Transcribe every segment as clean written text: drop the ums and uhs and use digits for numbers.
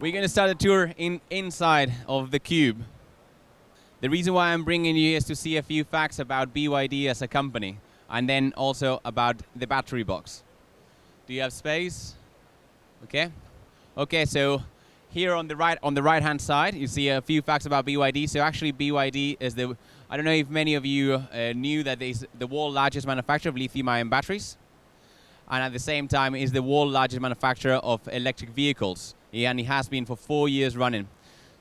We're going to start a tour inside of the cube. The reason why I'm bringing you is to see a few facts about BYD as a company, and then also about the battery box. Do you have space? Okay. Okay, so here on the right-hand side, you see a few facts about BYD. So actually, BYD is I don't know if many of you knew that it's the world's largest manufacturer of lithium-ion batteries, and at the same time is the world's largest manufacturer of electric vehicles, and it has been for 4 years running.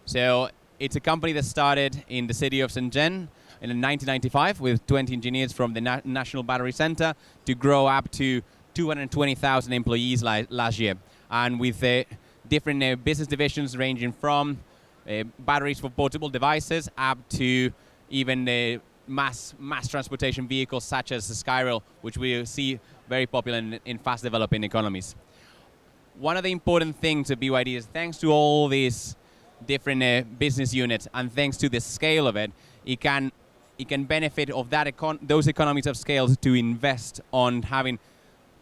So it's a company that started in the city of Shenzhen in 1995 with 20 engineers from the National Battery Center to grow up to 220,000 employees last year, and with different business divisions ranging from batteries for portable devices up to even mass transportation vehicles such as the Skyrail, which we see very popular in fast developing economies. One of the important things at BYD is thanks to all these different business units and thanks to the scale of it, it can benefit of those economies of scale to invest on having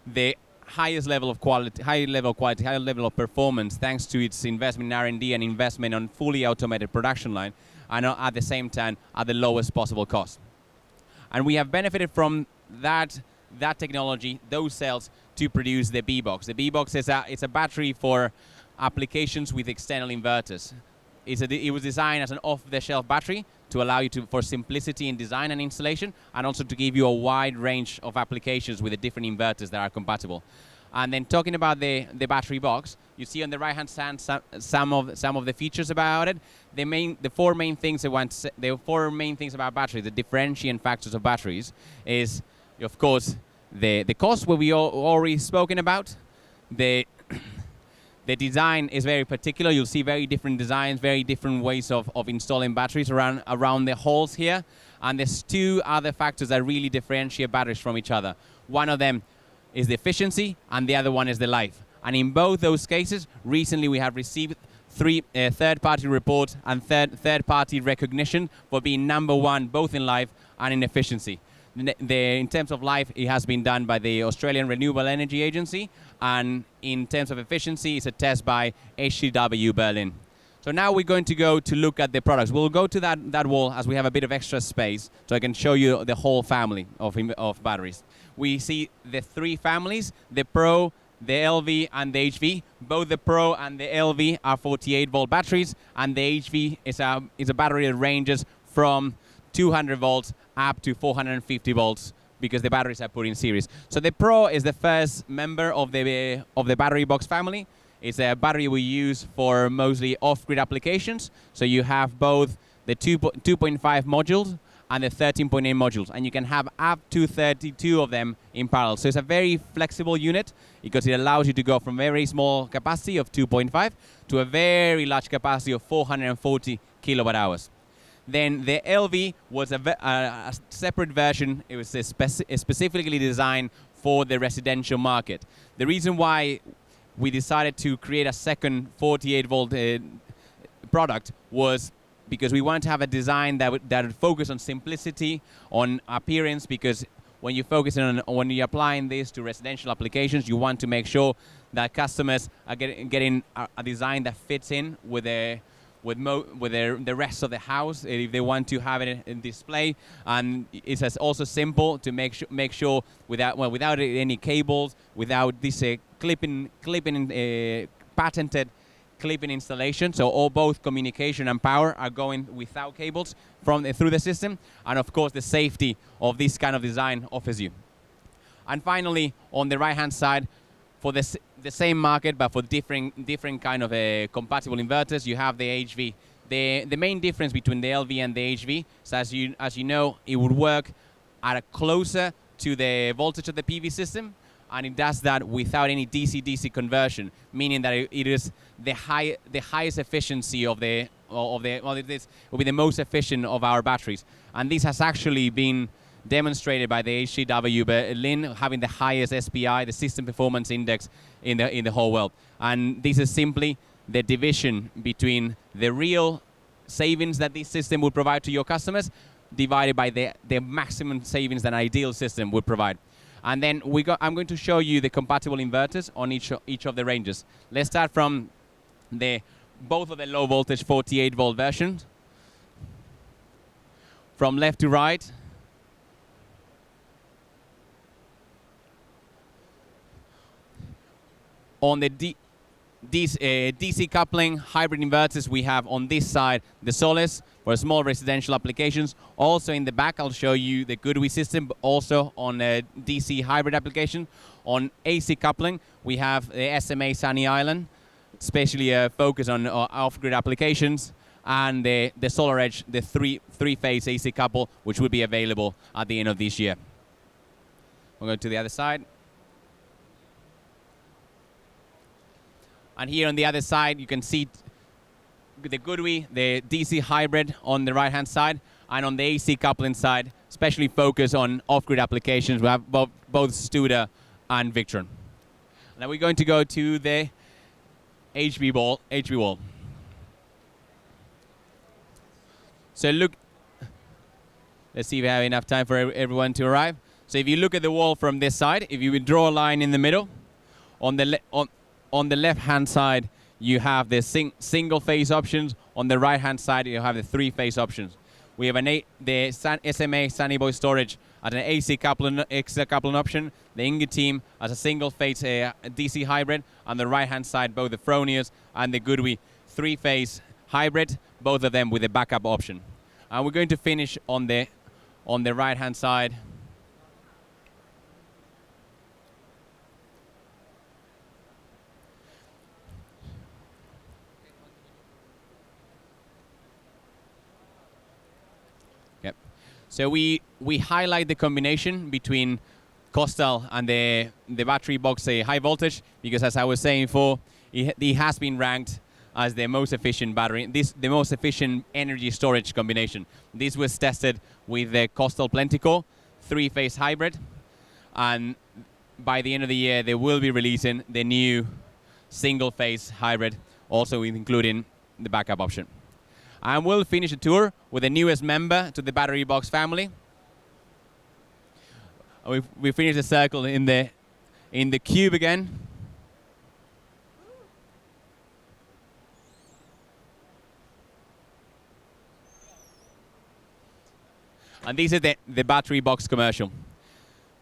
the highest level of quality, high level of performance, thanks to its investment in R&D and investment on fully automated production line, and at the same time at the lowest possible cost. And we have benefited from that technology, those cells, to produce the B-Box. The B-Box is a battery for applications with external inverters. It was designed as an off-the-shelf battery to allow you for simplicity in design and installation, and also to give you a wide range of applications with the different inverters that are compatible. And then talking about the battery box, you see on the right-hand side some of the features about it. The four main things about batteries, the differentiating factors of batteries, is of course the cost, what we already spoken about. The design is very particular. You'll see very different designs, very different ways of installing batteries around the holes here. And there's two other factors that really differentiate batteries from each other. One of them is the efficiency, and the other one is the life. And in both those cases, recently we have received 3 third-party reports and third-party recognition for being #1 both in life and in efficiency. In terms of life, it has been done by the Australian Renewable Energy Agency, and in terms of efficiency, it's a test by HCW Berlin. So now we're going to go to look at the products. We'll go to that wall as we have a bit of extra space, so I can show you the whole family of batteries. We see the 3 families, the Pro, the LV, and the HV. Both the Pro and the LV are 48-volt batteries, and the HV is a battery that ranges from 200 volts up to 450 volts because the batteries are put in series. So the Pro is the first member of the battery box family. It's a battery we use for mostly off-grid applications. So you have both the 2.5 modules and the 13.8 modules, and you can have up to 32 of them in parallel. So it's a very flexible unit because it allows you to go from very small capacity of 2.5 to a very large capacity of 440 kilowatt hours. Then the LV was a separate version. It was specifically designed for the residential market. The reason why we decided to create a second 48-volt product was because we wanted to have a design that would focus on simplicity, on appearance, because when when you're applying this to residential applications, you want to make sure that customers are getting a design that fits in with the rest of the house if they want to have it in display, and it's also simple to make sure without any cables, without this patented clipping installation. So both communication and power are going without cables through the system, and of course the safety of this kind of design offers you. And finally, on the right-hand side, for the same market, but for different kind of compatible inverters, you have the HV. The main difference between the LV and the HV is, as you know, it would work closer to the voltage of the PV system, and it does that without any DC-DC conversion, meaning that it is the highest efficiency this will be the most efficient of our batteries. And this has actually been demonstrated by the HCW Berlin having the highest SPI, the System Performance Index, in the whole world. And this is simply the division between the real savings that this system would provide to your customers divided by the maximum savings that an ideal system would provide. And then I'm going to show you the compatible inverters on each of the ranges. Let's start from the both of the low voltage 48 volt versions. From left to right, on the DC coupling hybrid inverters, we have on this side the Solis for small residential applications. Also in the back, I'll show you the GoodWe system, but also on a DC hybrid application. On AC coupling, we have the SMA Sunny Island, especially focused on off-grid applications, and the Solar Edge, the three-phase AC couple, which will be available at the end of this year. We'll go to the other side. And here on the other side, you can see the GoodWe, the DC hybrid on the right-hand side, and on the AC coupling side, especially focused on off-grid applications. We have both Studer and Victron. Now we're going to go to the HV wall. So look, let's see if we have enough time for everyone to arrive. So if you look at the wall from this side, if you would draw a line in the middle, on the left-hand side, you have the single phase options. On the right-hand side, you have the three-phase options. We have the SMA Sunny Boy storage as an AC coupling option, the Inge team as a single phase DC hybrid. On the right-hand side, both the Fronius and the GoodWe three-phase hybrid, both of them with a backup option. And we're going to finish on the right-hand side. Yep. So we highlight the combination between Costal and the battery box high voltage because, as I was saying before, it has been ranked as the most efficient battery, the most efficient energy storage combination. This was tested with the Costal Plenticore three-phase hybrid, and by the end of the year they will be releasing the new single-phase hybrid, also including the backup option. And we'll finish the tour with the newest member to the battery box family. We finished the circle in the cube again. And this is the battery box commercial.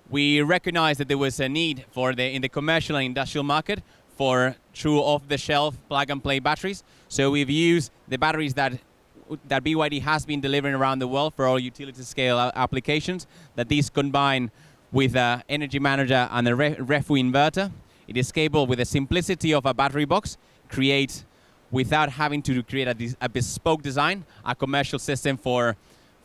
We recognized that there was a need in the commercial and industrial market for true off-the-shelf plug-and-play batteries. So we've used the batteries that BYD has been delivering around the world for all utility-scale applications, that these combine with an energy manager and a refu inverter. It is capable with the simplicity of a battery box, create, without having to create a bespoke design, a commercial system for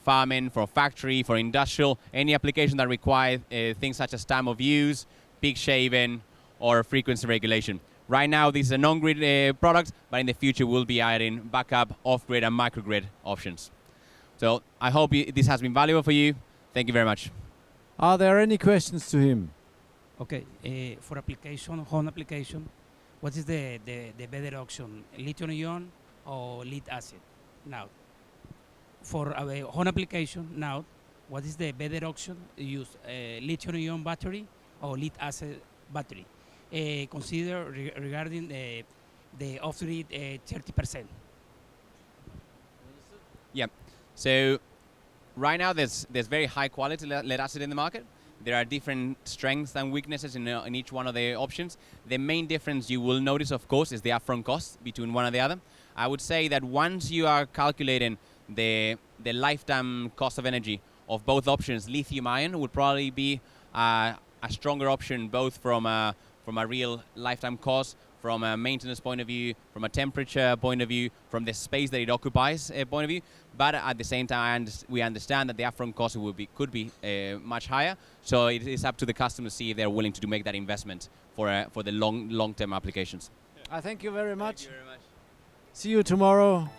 farming, for factory, for industrial, any application that requires things such as time of use, peak shaving, or frequency regulation. Right now, this is a non-grid product, but in the future, we'll be adding backup, off-grid, and microgrid options. So I hope this has been valuable for you. Thank you very much. Are there any questions to him? Okay, for home application, what is the better option, lithium-ion or lead acid? Now, for a home application, now, what is the better option? Use lithium-ion battery or lead acid battery? Consider regarding the off-grid 30%. Yeah. So right now, there's very high quality lead acid in the market. There are different strengths and weaknesses in each one of the options. The main difference you will notice, of course, is the upfront cost between one and the other. I would say that once you are calculating the lifetime cost of energy of both options, lithium-ion would probably be a stronger option, both from a real lifetime cost, from a maintenance point of view, from a temperature point of view, from the space that it occupies point of view. But at the same time, we understand that the upfront cost could be much higher. So it is up to the customer to see if they're willing to make that investment for the long-term applications. I thank you very much. Thank you very much. See you tomorrow.